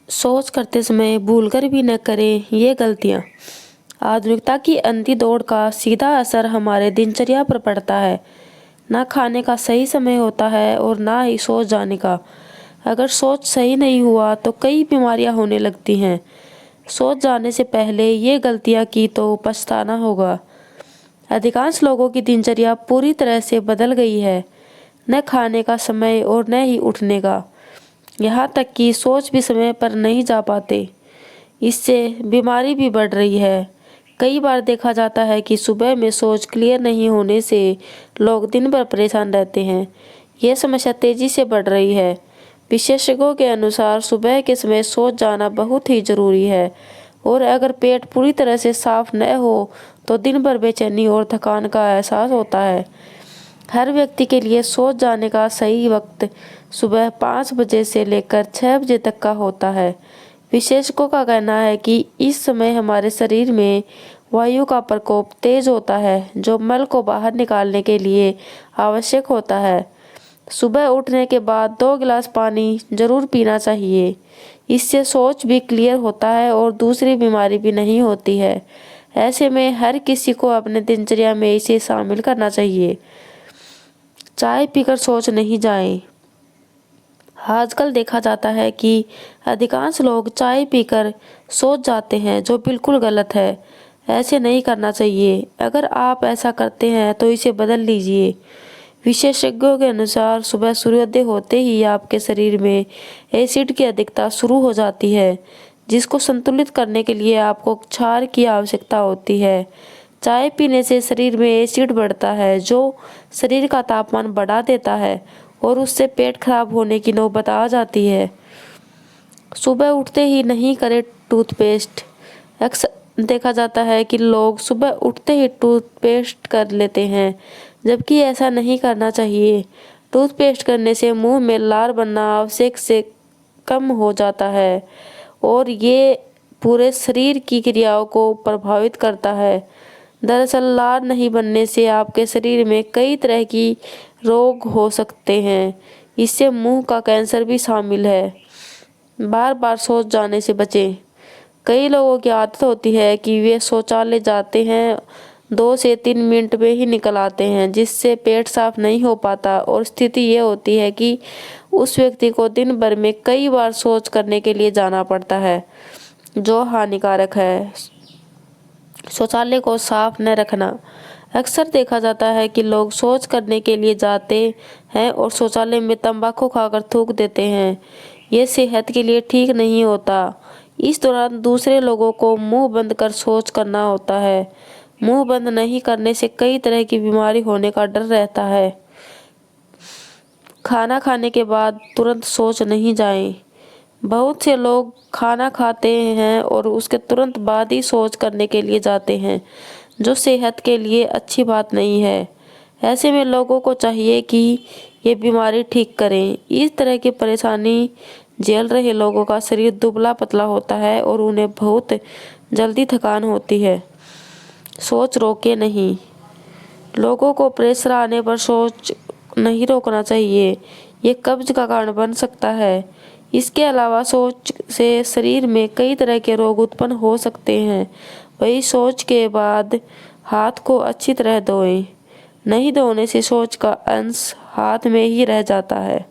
सोच करते समय भूलकर भी न करें ये गलतियाँ। आधुनिकता की अंधी दौड़ का सीधा असर हमारे दिनचर्या पर पड़ता है। ना खाने का सही समय होता है और ना ही सोच जाने का। अगर सोच सही नहीं हुआ तो कई बीमारियां होने लगती हैं। सोच जाने से पहले ये गलतियां की तो पछताना होगा। अधिकांश लोगों की दिनचर्या पूरी तरह से बदल गई है, न खाने का समय और न ही उठने का। यहाँ तक कि सोच भी समय पर नहीं जा पाते। इससे बीमारी भी बढ़ रही है। कई बार देखा जाता है कि सुबह में सोच क्लियर नहीं होने से लोग दिन भर परेशान रहते हैं। यह समस्या तेजी से बढ़ रही है। विशेषज्ञों के अनुसार सुबह के समय सोच जाना बहुत ही जरूरी है और अगर पेट पूरी तरह से साफ न हो तो दिन भर बेचैनी और थकान का एहसास होता है। हर व्यक्ति के लिए सोच जाने का सही वक्त सुबह 5 बजे से लेकर 6 बजे तक का होता है। विशेषज्ञों का कहना है कि इस समय हमारे शरीर में वायु का प्रकोप तेज होता है, जो मल को बाहर निकालने के लिए आवश्यक होता है। सुबह उठने के बाद 2 गिलास पानी जरूर पीना चाहिए। इससे सोच भी क्लियर होता है और दूसरी बीमारी भी नहीं होती है। ऐसे में हर किसी को अपने दिनचर्या में इसे शामिल करना चाहिए। चाय पीकर सोच नहीं जाएं। आजकल देखा जाता है कि अधिकांश लोग चाय पीकर सोच जाते हैं, जो बिल्कुल गलत है। ऐसे नहीं करना चाहिए। अगर आप ऐसा करते हैं तो इसे बदल लीजिए। विशेषज्ञों के अनुसार सुबह सूर्योदय होते ही आपके शरीर में एसिड की अधिकता शुरू हो जाती है, जिसको संतुलित करने के लिए आपको क्षार की आवश्यकता होती है। चाय पीने से शरीर में एसिड बढ़ता है, जो शरीर का तापमान बढ़ा देता है और उससे पेट खराब होने की नौबत आ जाती है। सुबह उठते ही नहीं करें टूथपेस्ट। अक्सर देखा जाता है कि लोग सुबह उठते ही टूथपेस्ट कर लेते हैं, जबकि ऐसा नहीं करना चाहिए। टूथपेस्ट करने से मुंह में लार बनना आवश्यक से कम हो जाता है और ये पूरे शरीर की क्रियाओं को प्रभावित करता है। दरअसल लार नहीं बनने से आपके शरीर में कई तरह की रोग हो सकते हैं। इससे मुंह का कैंसर भी शामिल है। बार बार सोच जाने से बचें। कई लोगों की आदत होती है कि वे शौचालय जाते हैं, 2 से 3 मिनट में ही निकल आते हैं, जिससे पेट साफ नहीं हो पाता और स्थिति ये होती है कि उस व्यक्ति को दिन भर में कई बार शौच करने के लिए जाना पड़ता है, जो हानिकारक है। शौचालय को साफ न रखना। अक्सर देखा जाता है कि लोग शौच करने के लिए जाते हैं और शौचालय में तंबाकू खाकर थूक देते हैं। यह सेहत के लिए ठीक नहीं होता। इस दौरान दूसरे लोगों को मुंह बंद कर शौच करना होता है। मुंह बंद नहीं करने से कई तरह की बीमारी होने का डर रहता है। खाना खाने के बाद तुरंत शौच नहीं जाएं। बहुत से लोग खाना खाते हैं और उसके तुरंत बाद ही शौच करने के लिए जाते हैं, जो सेहत के लिए अच्छी बात नहीं है। ऐसे में लोगों को चाहिए कि ये बीमारी ठीक करें। इस तरह की परेशानी झेल रहे लोगों का शरीर दुबला पतला होता है और उन्हें बहुत जल्दी थकान होती है। सोच रोके नहीं। लोगों को प्रेशर आने पर सोच नहीं रोकना चाहिए। ये कब्ज का कारण बन सकता है। इसके अलावा सोच से शरीर में कई तरह के रोग उत्पन्न हो सकते हैं। वही सोच के बाद हाथ को अच्छी तरह धोएं। नहीं धोने से सोच का अंश हाथ में ही रह जाता है।